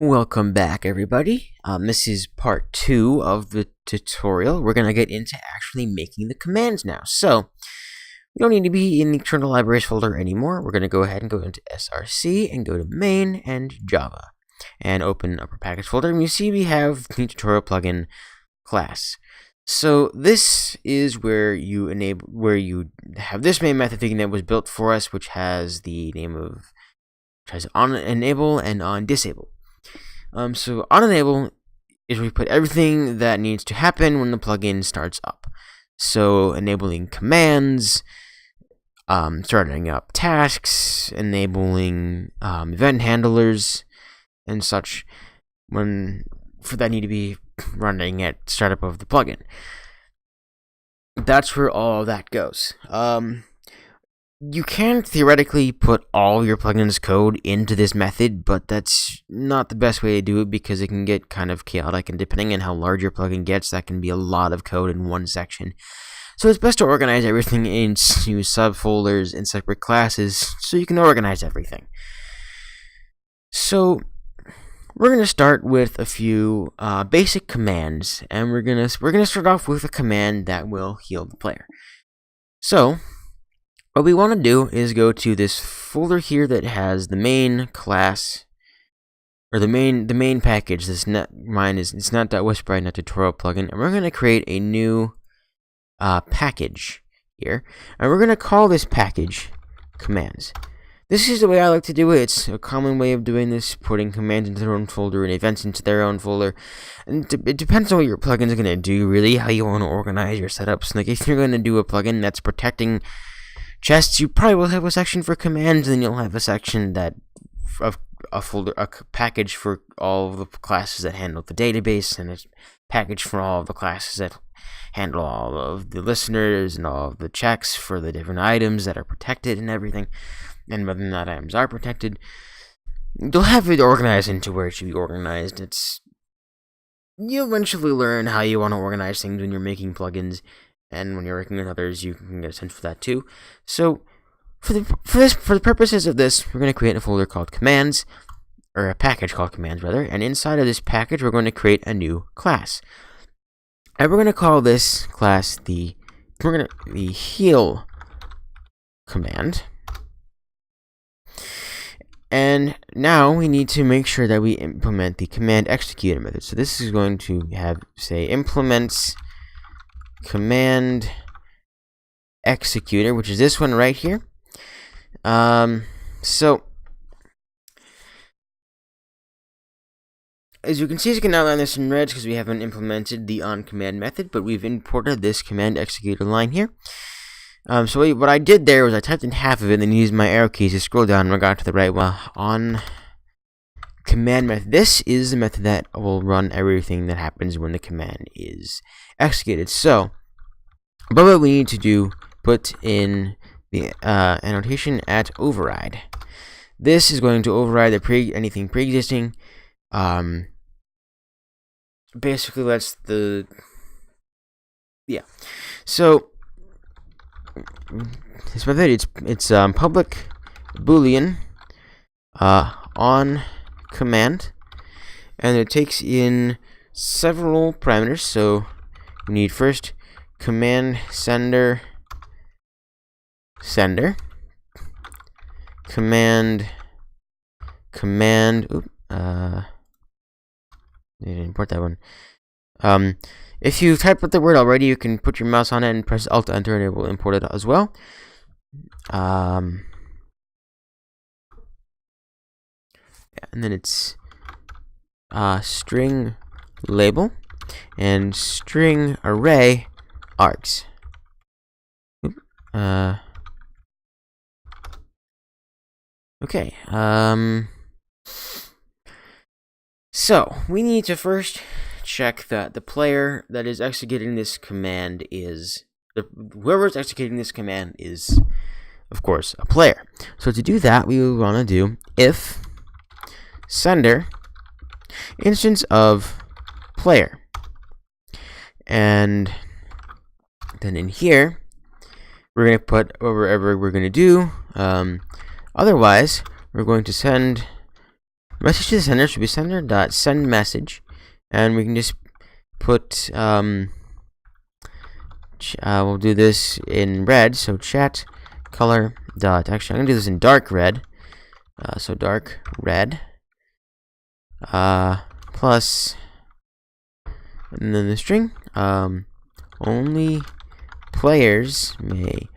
Welcome back, everybody. This is part 2 of the tutorial. We're going to get into actually making the commands now. So, we don't need to be in the external libraries folder anymore. We're going to go ahead and go into src and go to main and Java. And open up our package folder. And you see we have the tutorial plugin class. So, this is where you have this main method thing that was built for us, which has the name of on enable and on disable. So on enable is where we put everything that needs to happen when the plugin starts up. So enabling commands, starting up tasks, enabling event handlers, and such. For that need to be running at startup of the plugin. That's where all of that goes. You can theoretically put all your plugin's code into this method, but that's not the best way to do it because it can get kind of chaotic, and depending on how large your plugin gets, that can be a lot of code in one section. So it's best to organize everything into subfolders and separate classes so you can organize everything. So we're going to start with a few basic commands, and we're gonna start off with a command that will heal the player. So what we want to do is go to this folder here that has the main class, or the main package. It's not.wisp.tutorial plugin, and we're going to create a new package here, and we're going to call this package commands. This is the way I like to do it. It's a common way of doing this, putting commands into their own folder and events into their own folder. And it depends on what your plugin is going to do, really, how you want to organize your setups. Like, if you're going to do a plugin that's protecting chests, you probably will have a section for commands, and then you'll have a section that a package for all of the classes that handle the database, and a package for all of the classes that handle all of the listeners and all of the checks for the different items that are protected and everything, and whether or not items are protected. You'll have it organized into where it should be organized. You'll eventually learn how you want to organize things when you're making plugins. And when you're working with others, you can get a sense for that too. So, for the purposes of this, we're going to create a folder called commands, or a package called commands rather. And inside of this package, we're going to create a new class, and we're going to call this class the heal command. And now we need to make sure that we implement the command executor method. So this is going to have, say, implements command executor, which is this one right here. So as you can see, you can outline this in red because we haven't implemented the onCommand method, but we've imported this command executor line here. So what I did there was I typed in half of it and then used my arrow keys to scroll down and I got to the right one. On command method, this is the method that will run everything that happens when the command is executed. So but what we need to do, put in the annotation at override. This is going to override anything pre-existing. Basically that's so this method, it's public boolean on command, and it takes in several parameters. So we need first command sender command didn't import that one. If you typed out the word already, you can put your mouse on it and press Alt Enter, and it will import it as well. And then it's string label and string array args. Okay. So we need to first check that the player that is executing this command is whoever's executing this command is, of course, a player. So to do that, we will want to do if sender instance of player, and then in here we're going to put whatever we're going to do. Otherwise, we're going to send message to the sender should be sender.send message, and we can just put we'll do this in red, so chat color dot, actually I'm gonna do this in dark red, so dark red, plus, and then the string, only players may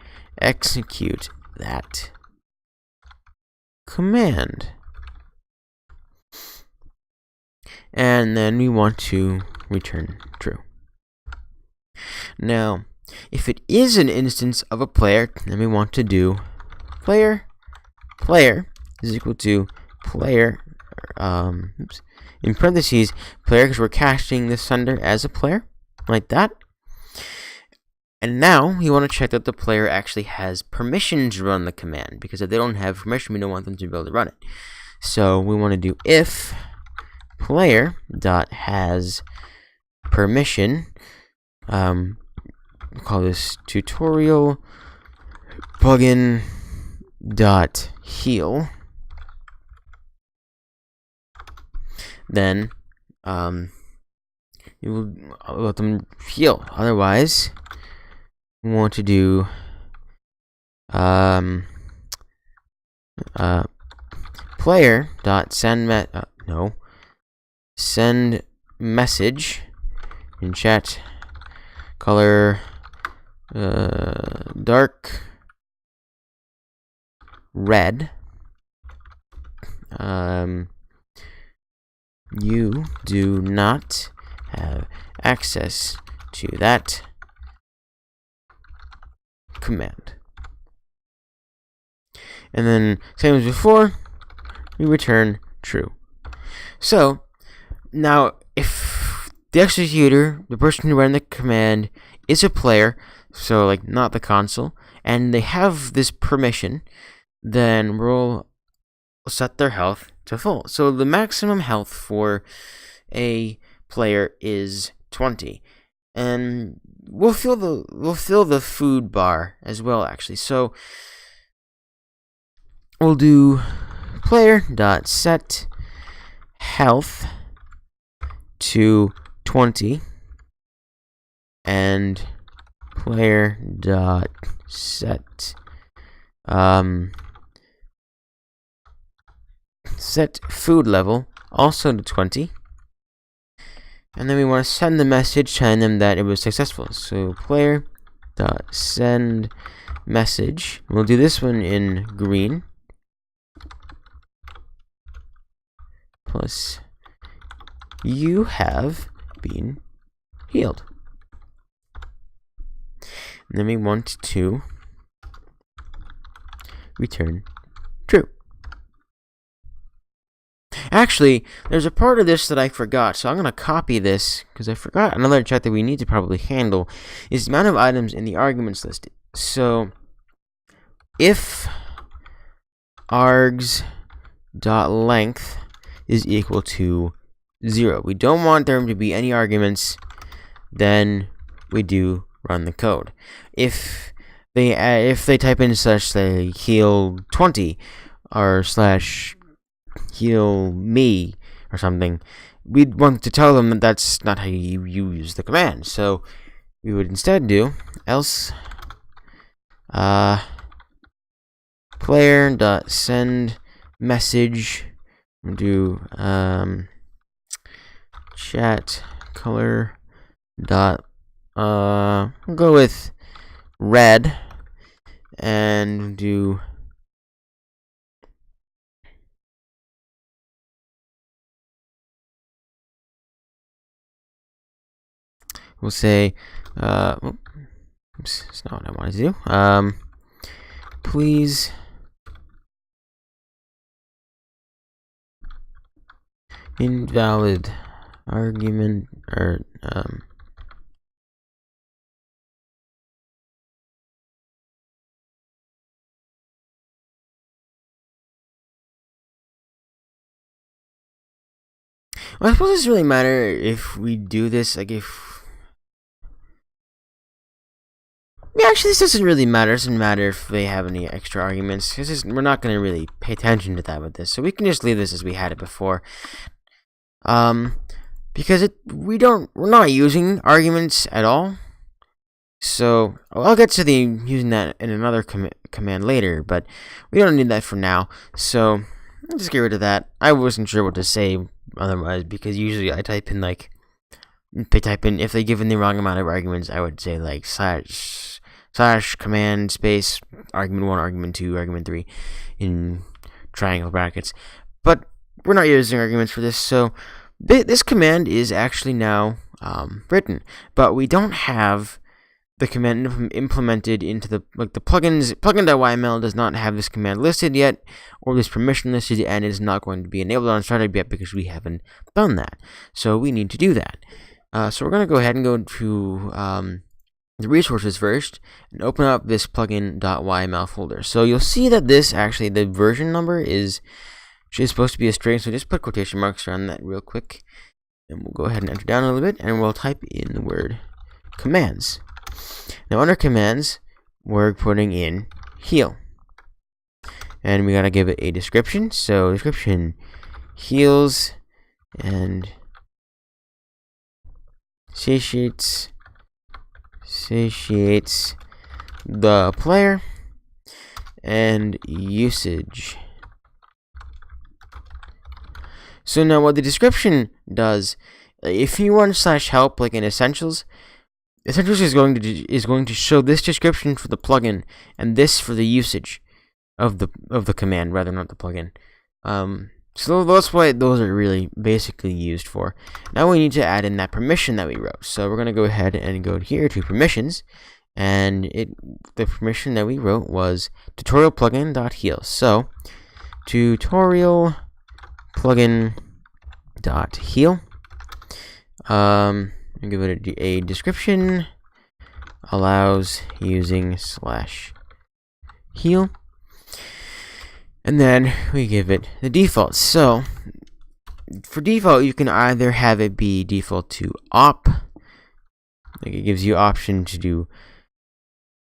execute that command. And then we want to return true. Now, if it is an instance of a player, then we want to do player is equal to player, in parentheses, player, because we're casting the sender as a player, like that. And now we want to check that the player actually has permission to run the command, because if they don't have permission, we don't want them to be able to run it. So we want to do if player dot has permission. We'll call this tutorial plugin dot heal. Then you will let them heal. Otherwise, we want to do player dot send send message in chat color dark red. You do not have access to that command. And then, same as before, we return true. So, now, if the executor, the person who ran the command, is a player, so like not the console, and they have this permission, then we'll set their health to full. So the maximum health for a player is 20, and we'll fill the food bar as well, actually. So we'll do player dot set health to 20, and player dot set set food level also to 20, and then we want to send the message telling them that it was successful. So player dot send message, we'll do this one in green, plus you have been healed. And then we want to return true. Actually, there's a part of this that I forgot, so I'm going to copy this, because I forgot another check that we need to probably handle, is the amount of items in the arguments list. So, if args.length is equal to 0, we don't want there to be any arguments, then we do run the code. If they type in slash, say, heal 20, or slash heal me or something, we'd want to tell them that that's not how you use the command. So we would instead do else player dot send message, do chat color dot we'll go with red, and do we'll say, oops, that's not what I wanted to do. Please invalid argument, or well, I suppose it doesn't really matter if we do this, like if Yeah, actually, this doesn't really matter. It doesn't matter if they have any extra arguments, because we're not going to really pay attention to that with this. So we can just leave this as we had it before. Because we're not using arguments at all. So I'll get to using that in another command later, but we don't need that for now. So I'll just get rid of that. I wasn't sure what to say otherwise, because usually I type in if they give in the wrong amount of arguments, I would say like slash command space argument 1, argument 2, argument 3 in triangle brackets. But we're not using arguments for this, so this command is actually now written, but we don't have the command implemented into the plugins. Plugin.yml does not have this command listed yet, or this permission listed, and it is not going to be enabled on startup yet because we haven't done that. So we need to do that. So we're going to go ahead and go to the resources first and open up this plugin.yml folder. So you'll see that this actually, the version number is supposed to be a string, so just put quotation marks around that real quick, and we'll go ahead and enter down a little bit, and we'll type in the word commands. Now under commands, we're putting in heal, and we gotta give it a description. So description heals and satiates the player, and usage. So now what the description does, if you run /help like in Essentials is going to show this description for the plugin and this for the usage of the command, rather not the plugin. So that's what those are really basically used for. Now we need to add in that permission that we wrote. So we're going to go ahead and go here to permissions, and the permission that we wrote was tutorial plugin.heal. So tutorial plugin.heal. Give it a description. Allows using /heal. And then we give it the default. So for default, you can either have it be default to op. Like it gives you option to do,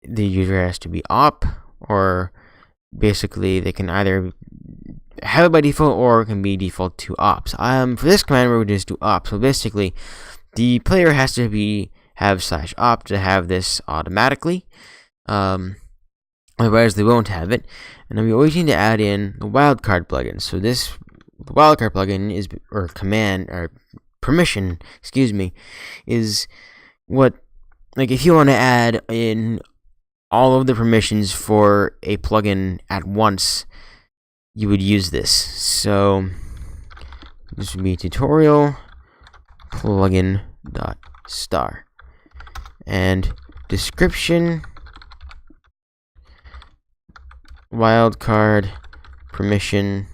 the user has to be op, or basically they can either have it by default or it can be default to ops. For this command, we're going to just do op. So basically, the player has to have /op to have this automatically. Otherwise, they won't have it. And then we always need to add in the wildcard plugin. So the wildcard plugin is, or command, or permission, is what, like if you want to add in all of the permissions for a plugin at once, you would use this. So this would be tutorial plugin.star and description wildcard permission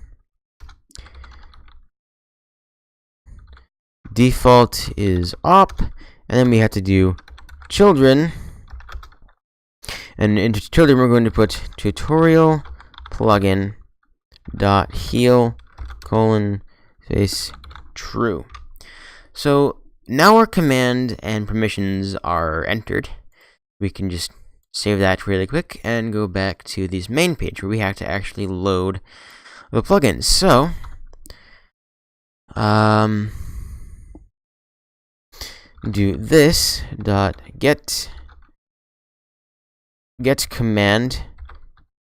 default is op, and then we have to do children, and into children we're going to put tutorial plugin dot heal :face true. So now our command and permissions are entered. We can just save that really quick and go back to this main page where we have to actually load the plugins. So do this dot get command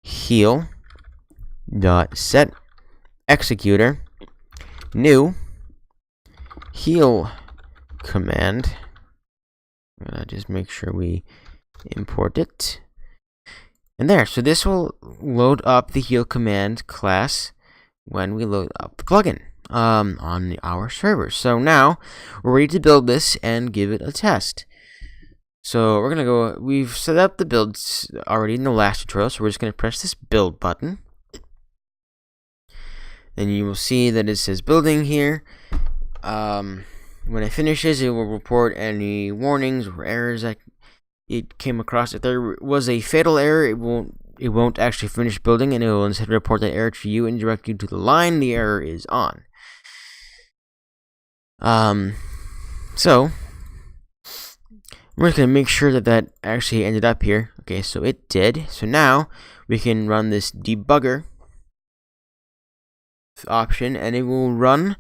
heal dot set executor new heal command. I'm gonna just make sure we import it, and there. So this will load up the heal command class when we load up the plugin on our server. So now we're ready to build this and give it a test. So we're gonna go. We've set up the builds already in the last tutorial, so we're just gonna press this build button. Then you will see that it says building here. When it finishes, it will report any warnings or errors that it came across. If there was a fatal error, it won't actually finish building, and it will instead report that error to you and direct you to the line the error is on. We're just going to make sure that that actually ended up here. Okay, so it did. So now we can run this debugger option, and it will run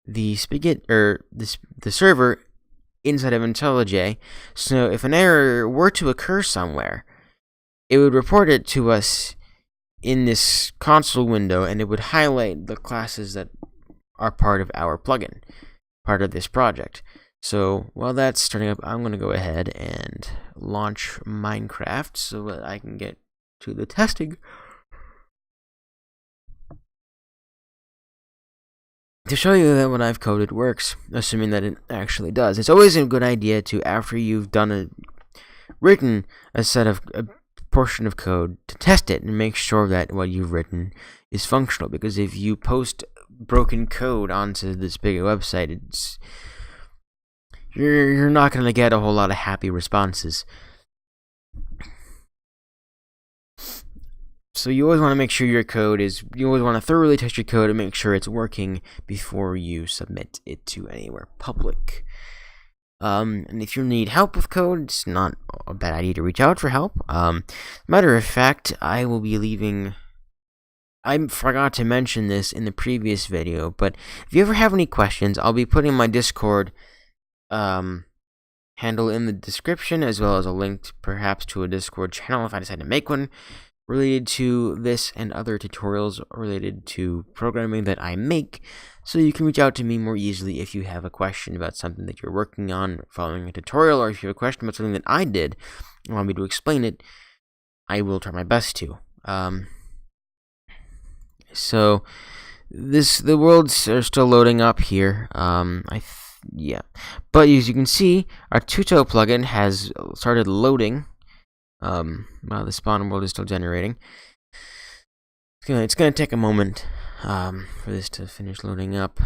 the Spigot, or the server inside of IntelliJ. So if an error were to occur somewhere, it would report it to us in this console window, and it would highlight the classes that are part of our plugin, part of this project. So while that's starting up, I'm going to go ahead and launch Minecraft so that I can get to the testing. To show you that what I've coded works, assuming that it actually does. It's always a good idea to, after you've written a portion of code, to test it and make sure that what you've written is functional. Because if you post broken code onto the Spigot website, you're not going to get a whole lot of happy responses. So you always want to make sure you always want to thoroughly test your code and make sure it's working before you submit it to anywhere public. And if you need help with code, it's not a bad idea to reach out for help. Matter of fact, I will be leaving. I forgot to mention this in the previous video, but if you ever have any questions, I'll be putting my Discord handle in the description, as well as a link perhaps to a Discord channel if I decide to make one, related to this and other tutorials related to programming that I make, so you can reach out to me more easily if you have a question about something that you're working on following a tutorial, or if you have a question about something that I did and want me to explain it. I will try my best to. So the worlds are still loading up here. Yeah, but as you can see, our Tuto plugin has started loading. While the spawn world is still generating. It's gonna take a moment for this to finish loading up.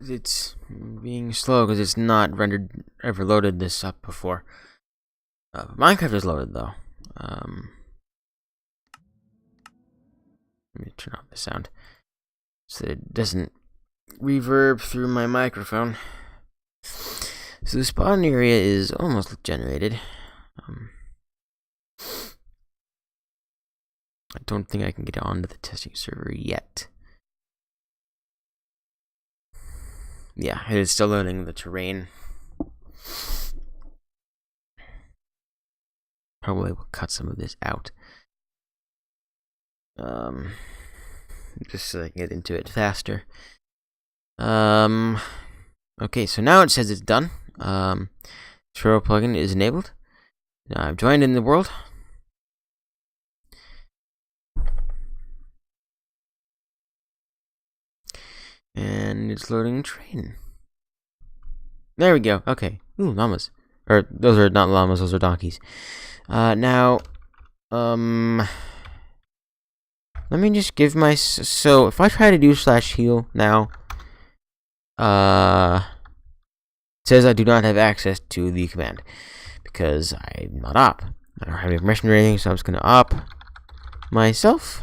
It's being slow because it's not ever loaded this up before. Minecraft is loaded though. Let me turn off the sound so it doesn't reverb through my microphone. So the spawn area is almost generated. I don't think I can get onto the testing server yet. Yeah, it is still loading the terrain. Probably will cut some of this out. Just so I can get into it faster. Okay, so now it says it's done. Tutorial plugin is enabled. Now I've joined in the world. And it's loading train. There we go. Okay. Ooh, llamas. Or, those are not llamas, those are donkeys. Now, let me just give so, if I try to do /heal now, it says I do not have access to the command, because I'm not op. I don't have any permission or anything, so I'm just going to op myself.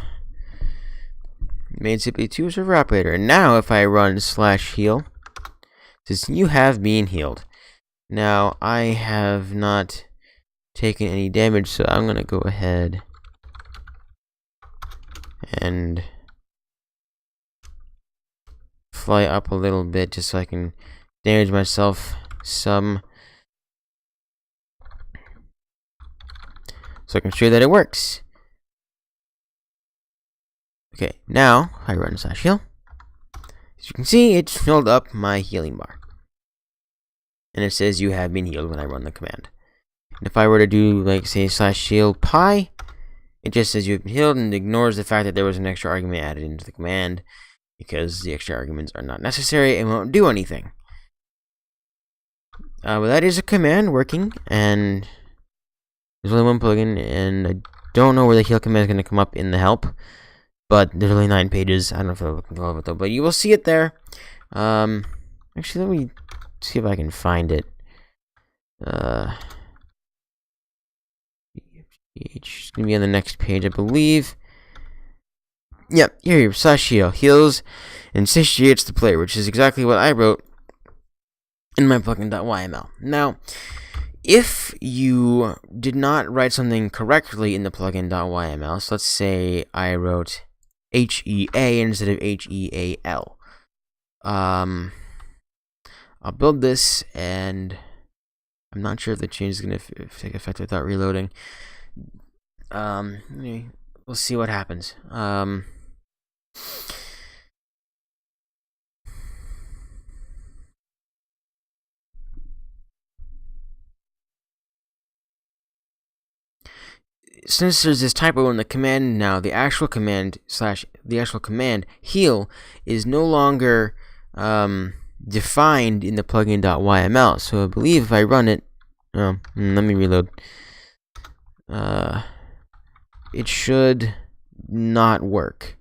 Made simply to server operator. And now if I run /heal, it says you have been healed. Now I have not taken any damage, so I'm gonna go ahead and fly up a little bit just so I can damage myself some, so I can show you that it works. Okay, now I run /heal. As you can see, it's filled up my healing bar. And it says you have been healed when I run the command. And if I were to do, like, say, /heal pi, it just says you've been healed and ignores the fact that there was an extra argument added into the command, because the extra arguments are not necessary and won't do anything. But that is a command working, and there's only one plugin, and I don't know where the heal command is going to come up in the help. but there's only 9 pages. I don't know if they're looking all of it though, but you will see it there. Actually, let me see if I can find it. It's gonna be on the next page, I believe. Yep, here, /heal heals and satiates the player, which is exactly what I wrote in my plugin.yml. Now, if you did not write something correctly in the plugin.yml, so let's say I wrote HEA instead of HEAL. I'll build this, and I'm not sure if the change is going to take effect without reloading. We'll see what happens. Since there's this typo in the command now, the actual command heal is no longer defined in the plugin.yml. So I believe if I run it, let me reload. It should not work.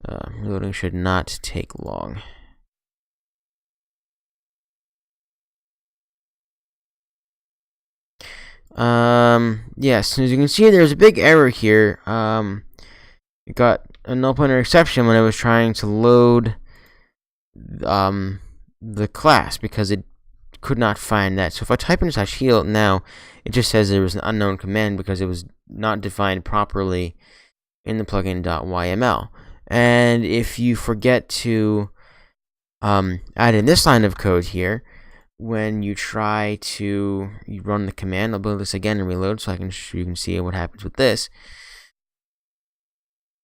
Reloading should not take long. Yes, as you can see, there's a big error here. It got a null pointer exception when I was trying to load the class because it could not find that. So if I type in /heal now, it just says there was an unknown command because it was not defined properly in the plugin.yml. And if you forget to add in this line of code here, when you try to run the command, I'll build this again and reload so you can see what happens with this.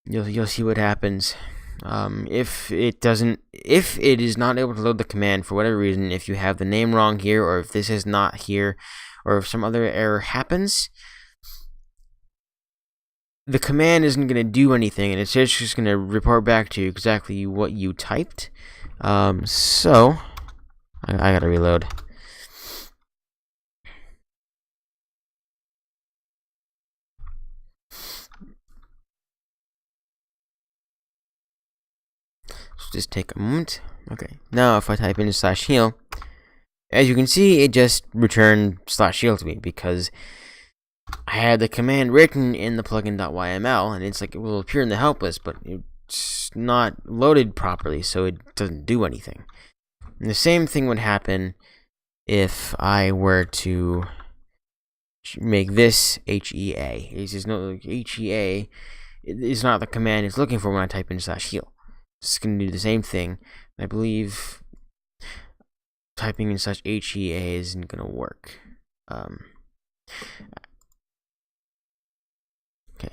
You'll see what happens. If it is not able to load the command for whatever reason, if you have the name wrong here, or if this is not here, or if some other error happens, the command isn't going to do anything, and it's just going to report back to you exactly what you typed. So I gotta reload. Just take a moment. Okay, now if I type in /heal, as you can see, it just returned /heal to me because I had the command written in the plugin.yml, and it's like it will appear in the help list, but it's not loaded properly, so it doesn't do anything. And the same thing would happen if I were to make this HEA. It's just no HEA is not the command it's looking for when I type in /heal. It's going to do the same thing. I believe typing in HEA isn't going to work. Okay,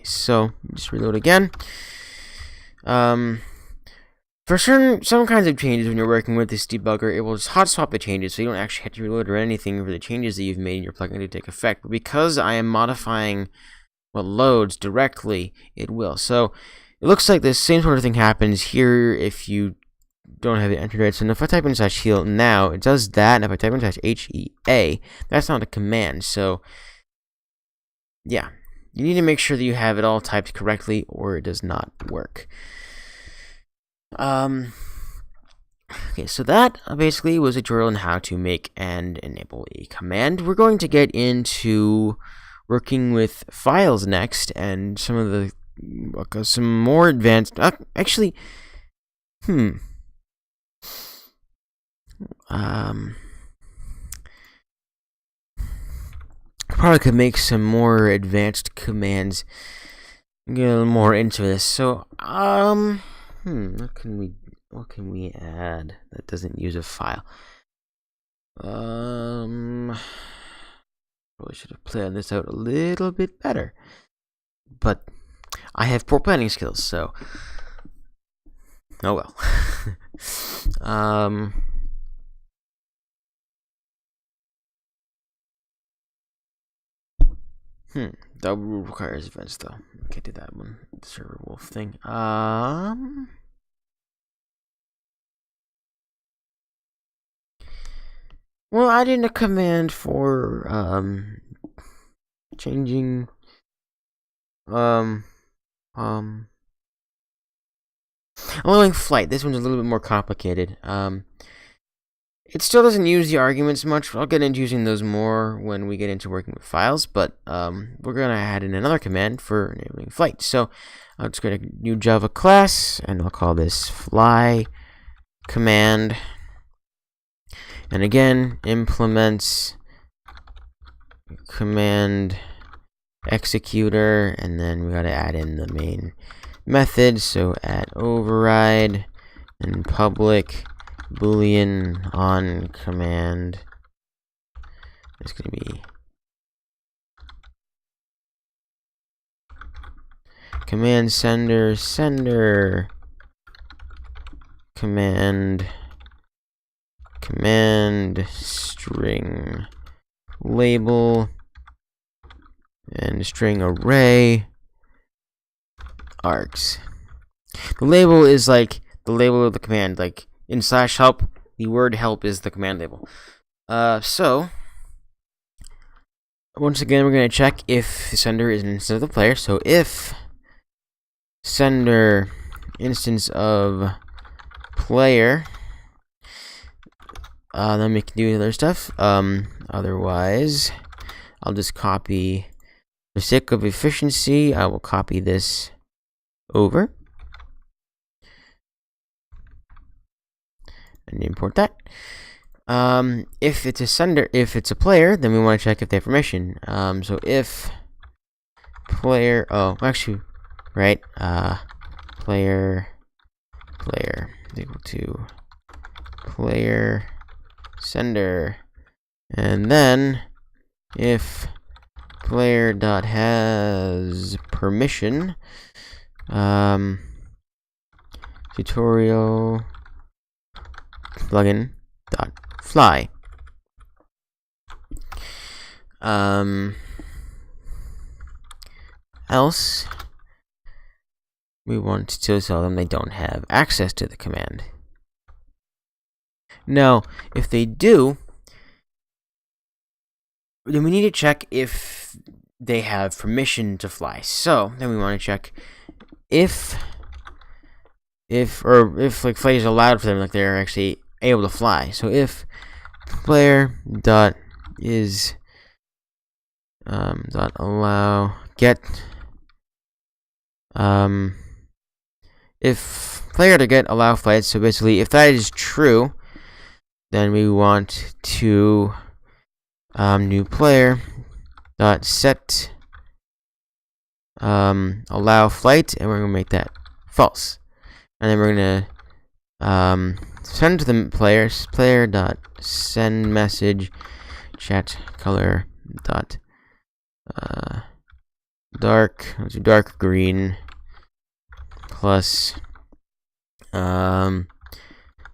so just reload again. For some kinds of changes, when you're working with this debugger, it will just hot swap the changes, so you don't actually have to reload or anything for the changes that you've made in your plugin to take effect. But because I am modifying what loads directly, it will. So it looks like the same sort of thing happens here if you don't have it entered right. So if I type in /heal now, it does that, and if I type in HEA, that's not a command. So yeah, you need to make sure that you have it all typed correctly, or it does not work. Okay, so that basically was a tutorial on how to make and enable a command. We're going to get into working with files next, and some more advanced. Actually, probably could make some more advanced commands. Get a little more into this. So, what can we add that doesn't use a file? Probably should have planned this out a little bit better. But I have poor planning skills, so oh well. That requires events though. Can't do that one. The server wolf thing. Well, I did a command for changing Allowing flight. This one's a little bit more complicated. It still doesn't use the arguments much. I'll get into using those more when we get into working with files, but we're going to add in another command for enabling flight. So I'll just create a new Java class, and I'll call this fly command. And again, implements command executor, and then we got to add in the main method. So add override and public boolean on command. It's going to be command sender command string label and string array args. The label is like the label of the command, like in /help, the word help is the command label. So once again, we're going to check if sender is an instance of the player. So if sender instance of player, then we can do other stuff. Otherwise, I'll just copy, for the sake of efficiency, I will copy this over and import that. If it's a sender, if it's a player, then we want to check if they have permission. So if player, right, player is equal to player sender, and then if player dot has permission, tutorial plugin dot fly. Else we want to tell them they don't have access to the command. Now, if they do, then we need to check if they have permission to fly. So then we want to check if like flight is allowed for them, like they're actually able to fly. So if player dot is dot allow get if player to get allow flight. So basically, if that is true, then we want to new player dot set allow flight, and we're gonna make that false, and then we're gonna send to the player dot send message chat color dot dark green plus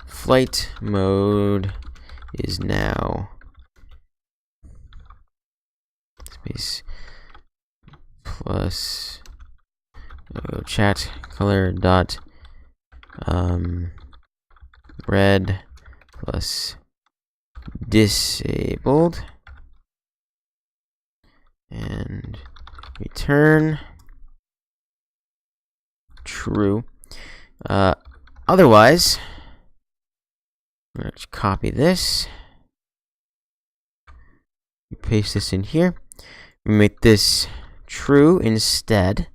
flight mode is now space plus chat color dot red plus disabled, and return true. Otherwise, I'm going to copy this, paste this in here, we make this true instead,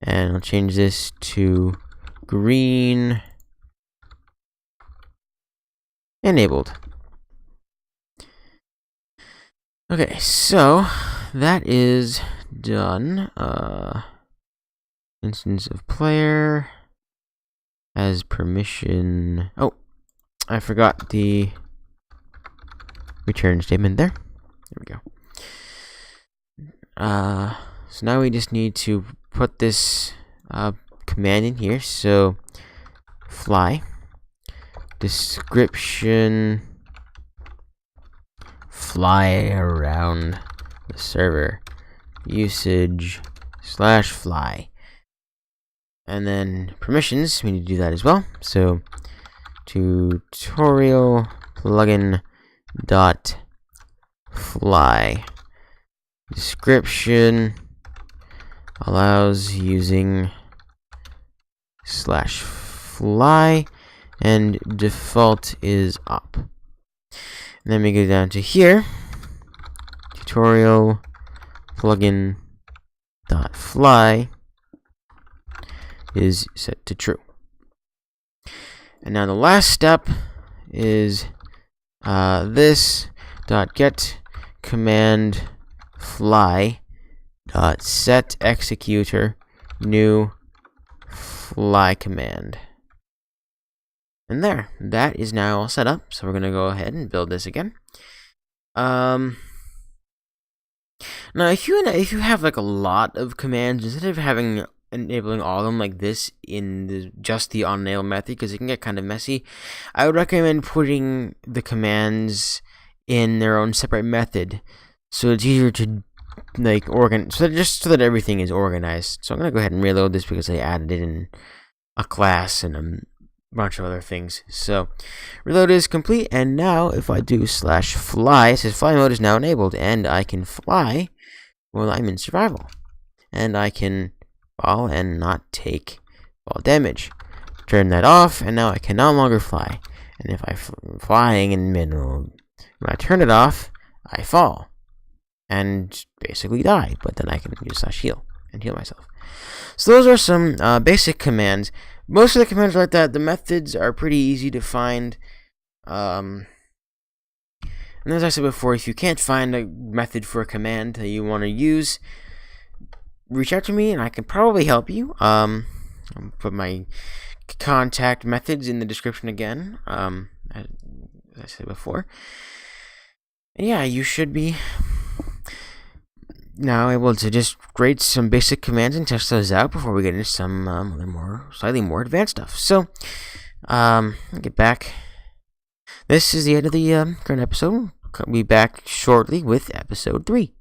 and I'll change this to green enabled. Okay, so that is done. Instance of player has permission. Oh, I forgot the return statement there. There we go. So now we just need to put this command in here. So fly description fly around the server usage /fly, and then permissions, we need to do that as well. So tutorial plugin dot fly description allows using /fly fly, and default is up. And then we go down to here, tutorial plugin dot fly is set to true. And now the last step is this dot get command fly dot set executor new fly command. And there, that is now all set up. So we're gonna go ahead and build this again. Now if you have like a lot of commands, instead of enabling all of them like this in just the onEnable method, because it can get kind of messy, I would recommend putting the commands in their own separate method, so it's easier to like just so that everything is organized. So I'm gonna go ahead and reload this because I added it in a class and a bunch of other things. So reload is complete, and now if I do /fly, it says fly mode is now enabled, and I can fly while I'm in survival, and I can fall and not take fall damage. Turn that off, and now I can no longer fly. And if I'm flying in the middle, when I turn it off, I fall and basically die. But then I can use /heal and heal myself. So those are some basic commands. Most of the commands are like that. The methods are pretty easy to find. And as I said before, if you can't find a method for a command that you want to use, reach out to me and I can probably help you. I'll put my contact methods in the description again, as I said before. And yeah, you should be now able to just create some basic commands and test those out before we get into some slightly more advanced stuff. So, I'll get back. This is the end of the current episode. I'll be back shortly with episode 3.